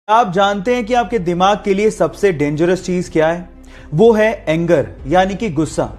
आप जानते हैं कि आपके दिमाग के लिए सबसे डेंजरस चीज क्या है? वो है एंगर, यानी कि गुस्सा।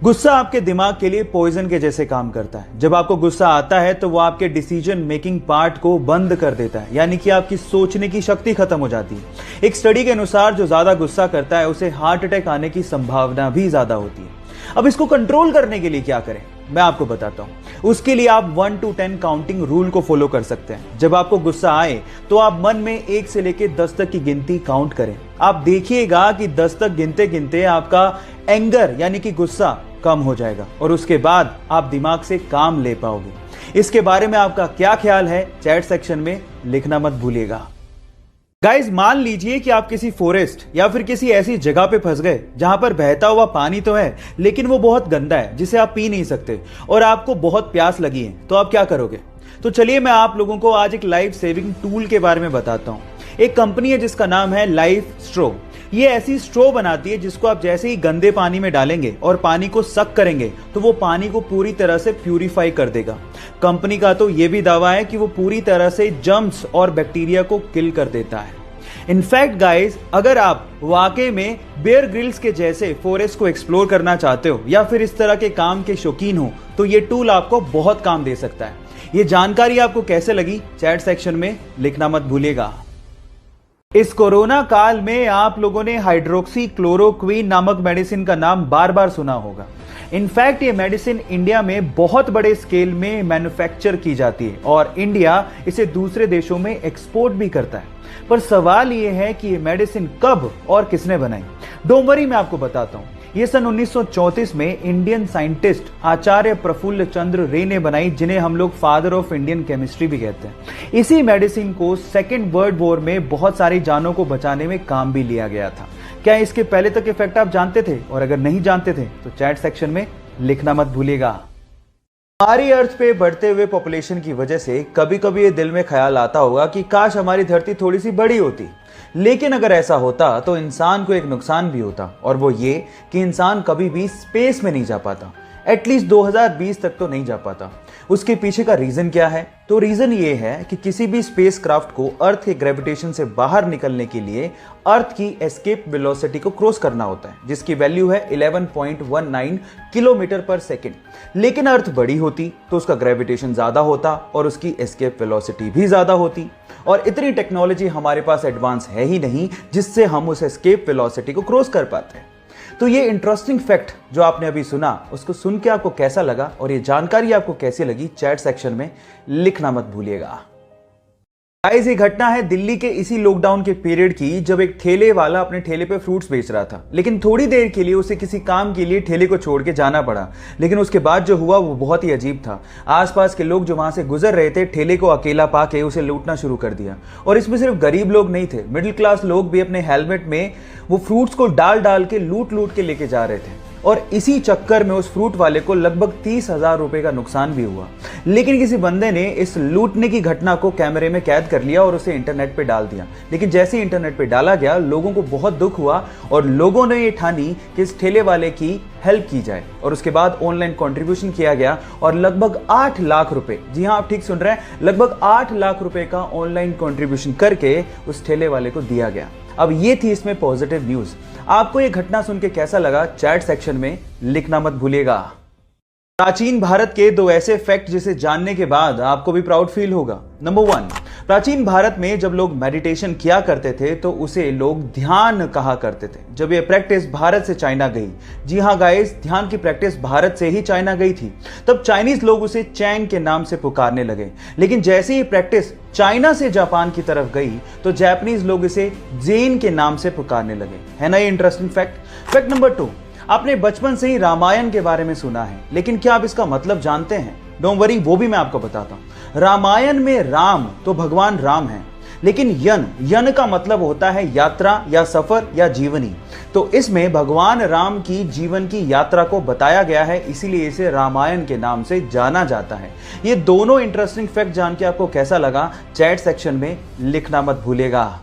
गुस्सा आपके दिमाग के लिए पॉइजन के जैसे काम करता है। जब आपको गुस्सा आता है तो वो आपके डिसीजन मेकिंग पार्ट को बंद कर देता है, यानी कि आपकी सोचने की शक्ति खत्म हो जाती है। एक स्टडी के अनुसार जो ज्यादा गुस्सा करता है उसे हार्ट अटैक आने की संभावना भी ज्यादा होती है। अब इसको कंट्रोल करने के लिए क्या करें, मैं आपको बताता हूं। उसके लिए आप 1 to 10 काउंटिंग रूल को फॉलो कर सकते हैं। जब आपको गुस्सा आए तो आप मन में 1 से लेकर 10 तक की गिनती काउंट करें। आप देखिएगा कि 10 तक गिनते गिनते आपका एंगर यानी कि गुस्सा कम हो जाएगा और उसके बाद आप दिमाग से काम ले पाओगे। इसके बारे में आपका क्या ख्याल है, चैट सेक्शन में लिखना मत भूलिएगा। गाइज, मान लीजिए कि आप किसी फॉरेस्ट या फिर किसी ऐसी जगह पे फंस गए जहां पर बहता हुआ पानी तो है लेकिन वो बहुत गंदा है, जिसे आप पी नहीं सकते, और आपको बहुत प्यास लगी है, तो आप क्या करोगे? तो चलिए मैं आप लोगों को आज एक लाइफ सेविंग टूल के बारे में बताता हूं। एक कंपनी है जिसका नाम है लाइफ स्ट्रो। ये ऐसी स्ट्रो बनाती है जिसको आप जैसे ही गंदे पानी में डालेंगे और पानी को सक करेंगे तो वो पानी को पूरी तरह से प्यूरिफाई कर देगा। कंपनी का तो ये भी दावा है कि वो पूरी तरह से जर्म्स और बैक्टीरिया को किल कर देता है। इनफैक्ट गाइस, अगर आप वाकई में बेयर ग्रिल्स के जैसे फॉरेस्ट को एक्सप्लोर करना चाहते हो या फिर इस तरह के काम के शौकीन हो तो ये टूल आपको बहुत काम दे सकता है। ये जानकारी आपको कैसे लगी, चैट सेक्शन में लिखना मत भूलिएगा। इस कोरोना काल में आप लोगों ने हाइड्रोक्सी क्लोरोक्वीन नामक मेडिसिन का नाम बार बार सुना होगा। इनफैक्ट ये मेडिसिन इंडिया में बहुत बड़े स्केल में मैन्युफैक्चर की जाती है और इंडिया इसे दूसरे देशों में एक्सपोर्ट भी करता है। पर सवाल ये है कि ये मेडिसिन कब और किसने बनाई? डोंट वरी, मैं आपको बताता हूं। ये सन 1934 में इंडियन साइंटिस्ट आचार्य प्रफुल्ल चंद्र रे ने बनाई, जिन्हें हम लोग फादर ऑफ इंडियन केमिस्ट्री भी कहते हैं। इसी मेडिसिन को सेकेंड वर्ल्ड वॉर में बहुत सारी जानों को बचाने में काम भी लिया गया था। क्या इसके पहले तक इफेक्ट आप जानते थे? और अगर नहीं जानते थे तो चैट सेक्शन में लिखना मत भूलिएगा। हमारी अर्थ पे बढ़ते हुए पॉपुलेशन की वजह से कभी कभी ये दिल में ख्याल आता होगा कि काश हमारी धरती थोड़ी सी बड़ी होती। लेकिन अगर ऐसा होता तो इंसान को एक नुकसान भी होता, और वो ये कि इंसान कभी भी स्पेस में नहीं जा पाता। एटलीस्ट 2020 तक तो नहीं जा पाता। उसके पीछे का रीजन क्या है? तो रीजन ये है कि किसी भी स्पेस क्राफ्ट को अर्थ के ग्रेविटेशन से बाहर निकलने के लिए अर्थ की एस्केप वेलोसिटी को क्रॉस करना होता है, जिसकी वैल्यू है 11.19 किलोमीटर पर सेकेंड। लेकिन अर्थ बड़ी होती तो उसका ग्रेविटेशन ज्यादा होता और उसकी एस्केप वेलोसिटी भी ज्यादा होती, और इतनी टेक्नोलॉजी हमारे पास एडवांस है ही नहीं जिससे हम उस एस्केप वेलोसिटी को क्रॉस कर पाते हैं। तो ये इंटरेस्टिंग फैक्ट जो आपने अभी सुना, उसको सुन के आपको कैसा लगा और ये जानकारी आपको कैसी लगी, चैट सेक्शन में लिखना मत भूलिएगा। गाइस, ये घटना है दिल्ली के इसी लॉकडाउन के पीरियड की, जब एक ठेले वाला अपने ठेले पे फ्रूट्स बेच रहा था। लेकिन थोड़ी देर के लिए उसे किसी काम के लिए ठेले को छोड़ के जाना पड़ा। लेकिन उसके बाद जो हुआ वो बहुत ही अजीब था। आसपास के लोग जो वहां से गुजर रहे थे, ठेले को अकेला पाके उसे लूटना शुरू कर दिया। और इसमें सिर्फ गरीब लोग नहीं थे, मिडिल क्लास लोग भी अपने हेलमेट में वो फ्रूट्स को डाल डाल के लूट के लेके जा रहे थे। और इसी चक्कर में उस फ्रूट वाले को लगभग 30,000 रुपए का नुकसान भी हुआ। लेकिन किसी बंदे ने इस लूटने की घटना को कैमरे में कैद कर लिया और उसे इंटरनेट पे डाल दिया। लेकिन जैसे ही इंटरनेट पे डाला गया, लोगों को बहुत दुख हुआ और लोगों ने ये ठानी कि इस ठेले वाले की हेल्प की जाए। और उसके बाद ऑनलाइन कंट्रीब्यूशन किया गया और लगभग 8 लाख रुपए, जी हाँ आप ठीक सुन रहे हैं, लगभग 8 लाख रुपए का ऑनलाइन कंट्रीब्यूशन करके उस ठेले वाले को दिया गया। अब ये थी इसमें पॉजिटिव न्यूज। आपको ये घटना सुन के कैसा लगा, चैट सेक्शन में लिखना मत भूलिएगा। प्राचीन भारत के 2 ऐसे फैक्ट जिसे जानने के बाद आपको भी प्राउड फील होगा। नंबर 1, प्राचीन भारत में जब लोग मेडिटेशन किया करते थे तो उसे लोग ध्यान कहा करते थे। जब ये प्रैक्टिस भारत से चाइना गई, जी हाँ गाइस, ध्यान की प्रैक्टिस भारत से ही चाइना गई थी, तब चाइनीज लोग उसे चैंग के नाम से पुकारने लगे। लेकिन जैसे ही प्रैक्टिस चाइना से जापान की तरफ गई तो जापानीज लोग इसे जेन के नाम से पुकारने लगे। है ना ये इंटरेस्टिंग फैक्ट। फैक्ट नंबर 2, आपने बचपन से ही रामायण के बारे में सुना है, लेकिन क्या आप इसका मतलब जानते हैं? डोंट वरी, वो भी मैं आपको बताता हूं। रामायण में राम तो भगवान राम है, लेकिन यन का मतलब होता है यात्रा या सफर या जीवनी। तो इसमें भगवान राम की जीवन की यात्रा को बताया गया है, इसीलिए इसे रामायण के नाम से जाना जाता है। ये दोनों इंटरेस्टिंग फैक्ट जान के आपको कैसा लगा, चैट सेक्शन में लिखना मत भूलिएगा।